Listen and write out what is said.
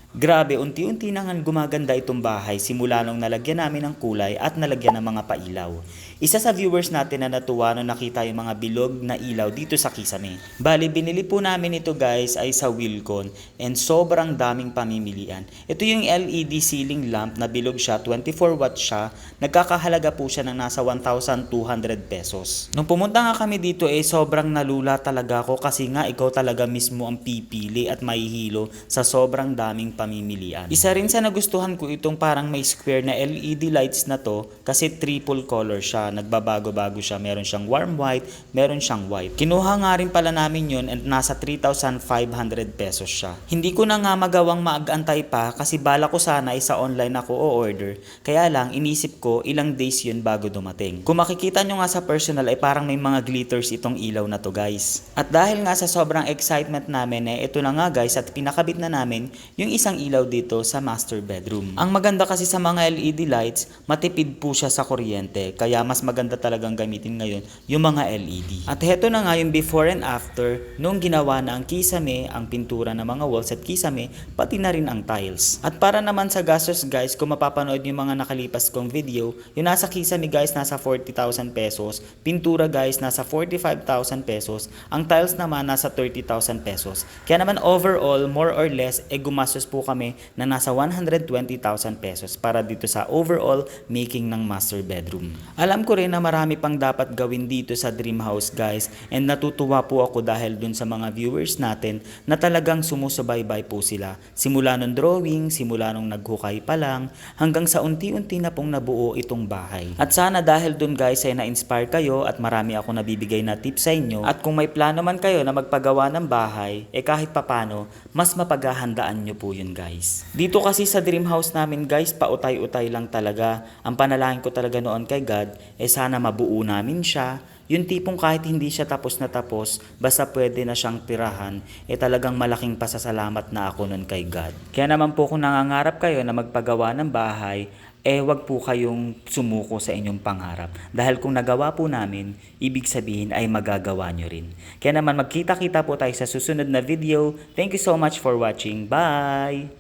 Grabe, unti-unti na nga gumaganda itong bahay simula nung nalagyan namin ng kulay at nalagyan ng mga pailaw. Isa sa viewers natin na natuwa nung nakita yung mga bilog na ilaw dito sa Kisame. Bali, binili po namin ito guys ay sa Wilcon and sobrang daming pamimilian. Ito yung LED ceiling lamp na bilog siya, 24 watts siya. Nagkakahalaga po siya ng nasa 1,200 pesos. Nung pumunta nga kami dito sobrang nalula talaga ako kasi nga ikaw talaga mismo ang pipili at mahihilo sa sobrang daming pamimilian. Isa rin sa nagustuhan ko itong parang may square na LED lights na to kasi triple color siya. Nagbabago-bago siya. Meron siyang warm white, meron siyang white. Kinuha nga rin pala namin yun and nasa 3,500 pesos siya. Hindi ko na nga magawang maagantay pa kasi bala ko sana sa online ako o-order. Kaya lang inisip ko ilang days yun bago dumating. Kung makikita nyo nga sa personal ay parang may mga glitters itong ilaw na to guys. At dahil nga sa sobrang excitement namin ito na nga guys at pinakabit na namin yung isang ilaw dito sa master bedroom. Ang maganda kasi sa mga LED lights, matipid po siya sa kuryente. Kaya mas maganda talagang gamitin ngayon yung mga LED. At heto na nga yung before and after nung ginawa na ang kisame, ang pintura ng mga walls at kisame, pati na rin ang tiles. At para naman sa gastos guys, kung mapapanood yung mga nakalipas kong video, yung nasa kisame guys nasa 40,000 pesos, pintura guys nasa 45,000 pesos, ang tiles naman nasa 30,000 pesos. Kaya naman overall, more or less, gumastos po kami na nasa 120,000 pesos para dito sa overall making ng master bedroom. Alam ko rin na marami pang dapat gawin dito sa dream house guys and natutuwa po ako dahil dun sa mga viewers natin na talagang sumusubaybay po sila. Simula nung drawing, simula nung naghukay pa lang, hanggang sa unti-unti na pong nabuo itong bahay. At sana dahil dun guys ay na-inspire kayo at marami ako nabibigay na tips sa inyo at kung may plano man kayo na magpagawa ng bahay, kahit papano, mas mapaghahandaan nyo po yun guys. Dito kasi sa dream house namin guys, pautay-utay lang talaga. Ang panalangin ko talaga noon kay God, sana mabuo namin siya. Yung tipong kahit hindi siya tapos na tapos, basta pwede na siyang tirahan, talagang malaking pasasalamat na ako nun kay God. Kaya naman po kung nangangarap kayo na magpagawa ng bahay, wag po kayong sumuko sa inyong pangarap. Dahil kung nagawa po namin, ibig sabihin ay magagawa nyo rin. Kaya naman magkita-kita po tayo sa susunod na video. Thank you so much for watching. Bye!